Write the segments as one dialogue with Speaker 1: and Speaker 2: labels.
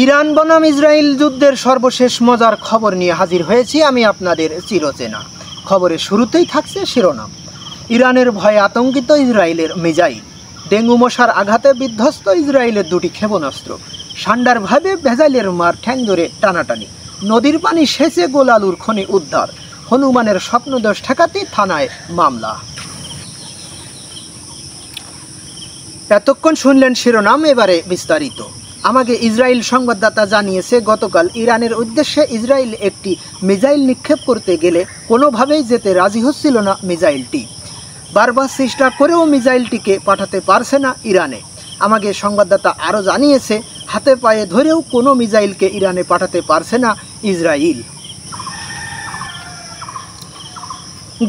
Speaker 1: Iran বনাম Israel যুদ্ধের সর্বশেষ মজার খবর নিয়ে হাজির হয়েছি আমি আপনাদের চিরচেনা। খবরের শুরুতেই থাকছে শিরোনাম। ইরানের ভয়ে আতঙ্কিত ইসরায়েলের মিসাইল। ডেঙ্গু মশার আঘাতে বিধ্বস্ত ইসরায়েলের দুটি ক্ষেপণাস্ত্র। সান্ডারভাবে ভেজাইলের মার ঠ্যাং ধরে টানাটানি। নদীর পানি সেচে গোলালুর খনি উদ্ধার। হনুমানের স্বপ্নদোষ ঠেকাতে থানায় মামলা। এতক্ষণ শুনলেন শিরোনাম, এবারে বিস্তারিত। আমাকে ইসরায়েল সংবাদদাতা জানিয়েছে, গতকাল ইরানের উদ্দেশ্যে ইসরায়েল একটি মিসাইল নিক্ষেপ করতে গেলে কোনোভাবেই যেতে রাজি হচ্ছিল না মিসাইলটি। বারবার চেষ্টা করেও মিসাইলটিকে পাঠাতে পারছে না ইরানে। আমাকে সংবাদদাতা আরও জানিয়েছে, হাতে পায়ে ধরেও কোনো মিসাইলকে ইরানে পাঠাতে পারছে না ইসরায়েল।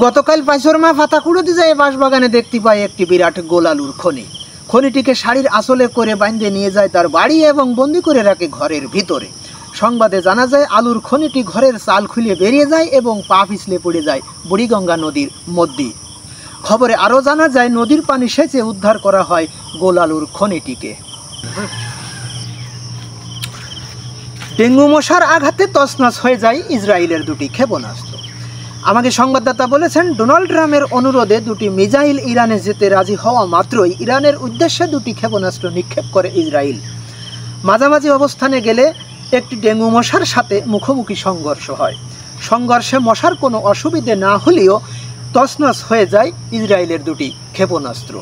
Speaker 1: গতকাল পাইচরমা ফাতাকুড়োতে যায় বাঁশবাগানে দেখতে পায় একটি বিরাট গোলালুর খনি। খনিটিকে শাড়ির আঁচলে করে বাঁধে নিয়ে যায় তার বাড়ি এবং বন্দি করে রাখে ঘরের ভিতরে। সংবাদে জানা যায়, আলুর খনিটি ঘরের চাল খুলে বেরিয়ে যায় এবং পা পিছলে পড়ে যায় বুড়িগঙ্গা নদীর মধ্যে। খবরে আরও জানা যায়, নদীর পানি সেচে উদ্ধার করা হয় গোলালুর খনিটিকে। ডেঙ্গু মশার আঘাতে তছনছ হয়ে যায় ইসরায়েলের দুটি ক্ষেপণাস্ত্র। আমাকে সংবাদদাতা বলেছেন, ডোনাল্ড ট্রাম্পের অনুরোধে দুটি মিসাইল ইরানে যেতে রাজি হওয়া মাত্রই ইরানের উদ্দেশ্যে দুটি ক্ষেপণাস্ত্র নিক্ষেপ করে ইসরায়েল। মাঝামাঝি অবস্থানে গেলে একটি ডেঙ্গু মশার সাথে মুখোমুখি সংঘর্ষ হয়। সংঘর্ষে মশার কোনো অসুবিধে না হলেও তছনছ হয়ে যায় ইসরায়েলের দুটি ক্ষেপণাস্ত্র।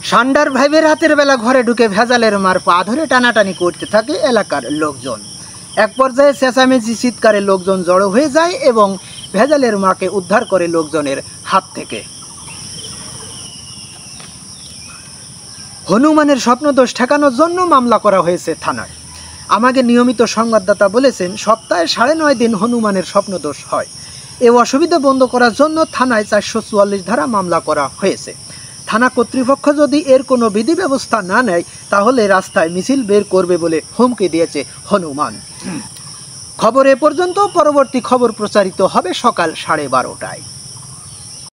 Speaker 1: সান্ডারভাবে রাতের বেলা ঘরে ঢুকে ভেজালের মার পা ধরে টানাটানি করতে থাকে এলাকার লোকজন। এক পর্যায়ে চেঁচামেচি চিৎকারে লোকজন জড়ো হয়ে যায় এবং ভেজালের মাকে উদ্ধার করে লোকজনের হাত থেকে। হনুমানের স্বপ্নদোষ ঠেকানোর জন্য মামলা করা হয়েছে থানায়। আমাকে নিয়মিত সংবাদদাতা বলেছেন, সপ্তাহে 9.5 দিন হনুমানের স্বপ্নদোষ হয়। এ অসুবিধা বন্ধ করার জন্য থানায় 444 ধারা মামলা করা হয়েছে। থানা কর্তৃপক্ষ যদি এর কোনো বিধি ব্যবস্থা না নেয় তাহলে রাস্তায় মিছিল বের করবে বলে হুমকি দিয়েছে হনুমান। খবর এ পর্যন্ত। পরবর্তী খবর প্রচারিত হবে সকাল 12:30টায়।